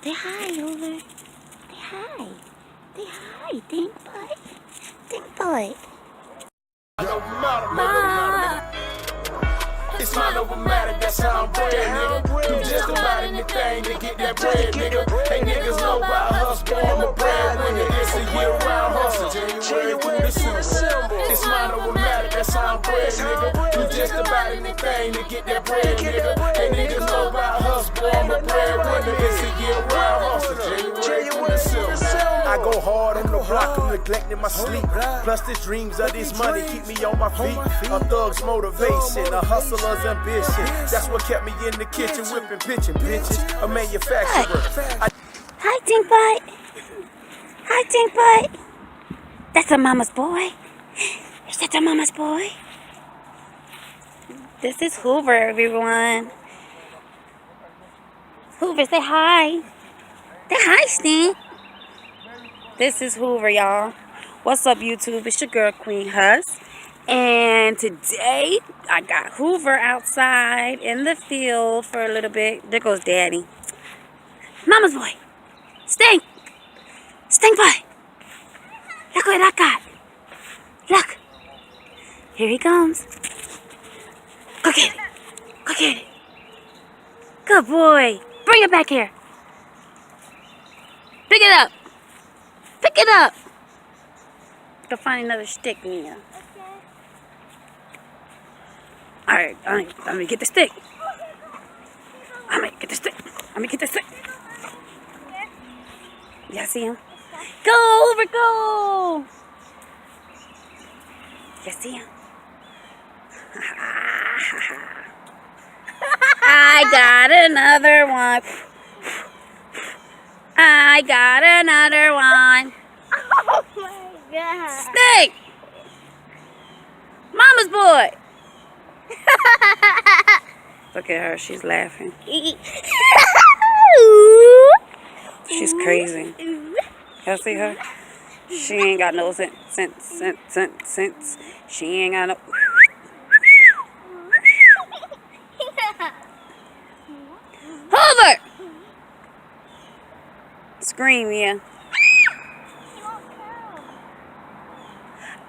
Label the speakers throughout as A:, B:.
A: Say hi, Hoover. Say hi. Say hi, Dink Boy. Dink Boy.
B: It's mind over matter, that's how I'm bred, nigga. Do just about anything to get that bread, nigga. Hey, niggas know about hustle, boy, I'm a breadwinner. It's a year-round hustle, January through December. It's mind over matter, that's how I'm bred, nigga. Do just about anything to get that bread, nigga. Hey, niggas know about hustle, boy, I'm a breadwinner. It's a year-round hustle, January through December. I go hard on the block, I'm neglecting my sleep. Plus the dreams of this money keep me on my feet. A thug's motivation, a hustler's ambition. That's what kept me in the kitchen, whipping, pitching, bitches. A manufacturer.
A: Hi, Dink Boy. Hi, Dink Boy. That's a mama's boy. Is that a mama's boy? This is Hoover, everyone. Hoover, say hi. Say hi, Stink. This is Hoover, y'all. What's up, YouTube? It's your girl, Queen Huss. And today, I got Hoover outside in the field for a little bit. There goes Daddy. Mama's boy. Stink. Stink boy. Look what I got. Look. Here he comes. Go get it. Go get it. Good boy. Bring it back here. Pick it up. Pick it up. Go find another stick, Mia. Okay. Alright, I'm gonna get the stick. I'm gonna get the stick. I'm gonna get the stick. Y'all see him? Go, Over, go! You see him? I got another one. I got another one.
C: Oh my God.
A: Snake! Mama's boy! Look at her, she's laughing. She's crazy. Y'all see her? She ain't got no sense. She ain't got no... Hoover! Scream, yeah.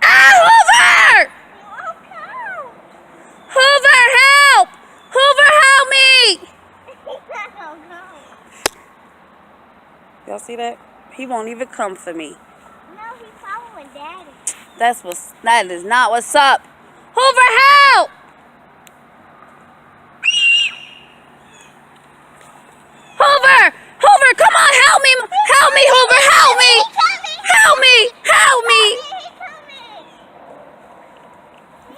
A: Ah, Hoover! Hoover, help! Hoover, help me! Y'all see that? He won't even come for me.
C: No, he's following Daddy.
A: That is not what's up. Hoover, help! Hoover! Hoover, come on, help me! Help me, Hoover, help me! Help me! Help me!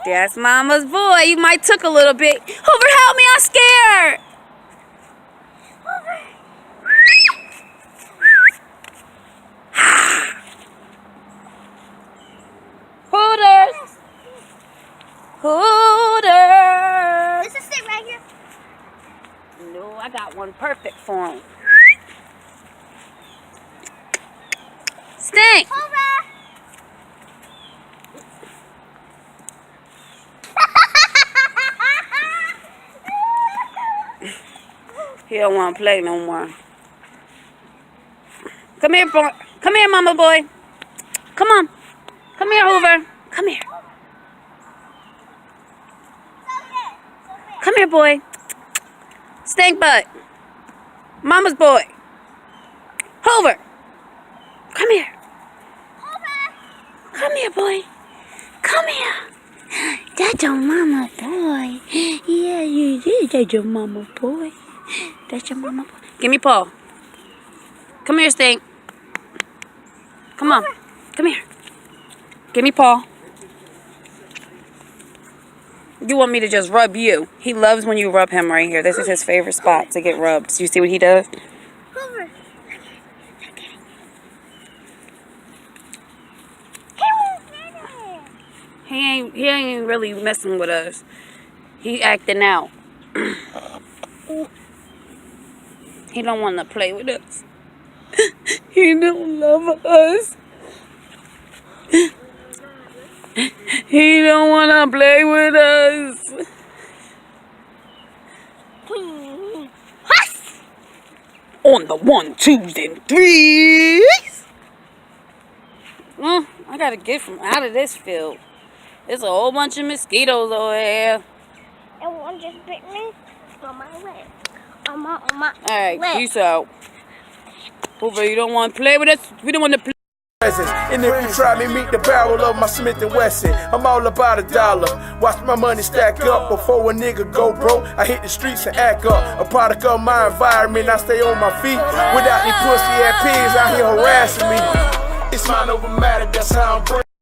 A: That's Mama's boy. You might took a little bit. Hoover, help me! I'm scared. Hooters! Hooters!
C: Is this thing right here?
A: No, I got one perfect for him. Stink!
C: Hoover!
A: He don't want to play no more. Come here, boy. Come here, mama boy. Come on. Come here, Hoover. Come here. Come here, boy. Stink butt. Mama's boy. Hoover. Come here. Come here, boy. Come here. That's your mama boy. Yeah, you did. That's your mama boy. That's your mama boy. Give me Paul. Come here, Stink. Come on. Come here. Give me Paul. You want me to just rub you. He loves when you rub him right here. This is his favorite spot to get rubbed. Do you see what he does?
C: Hoover.
A: He ain't really messing with us. He acting out. He don't want to play with us. He don't love us. He don't want to play with us. On the 1, 2s, and 3s. I gotta get from out of this field. There's a whole bunch of mosquitoes over here.
C: And one just bit me on my leg. On my
A: Alright,
C: leg.
A: peace out. Hoover, you don't want to play with us? We don't want to play.
B: And if you try me, meet the barrel of my Smith & Wesson. I'm all about $1. Watch my money stack up before a nigga go broke. I hit the streets and act up. A product of my environment, I stay on my feet. Without these pussy ass pigs out here harassing me. It's mind over matter, that's how I'm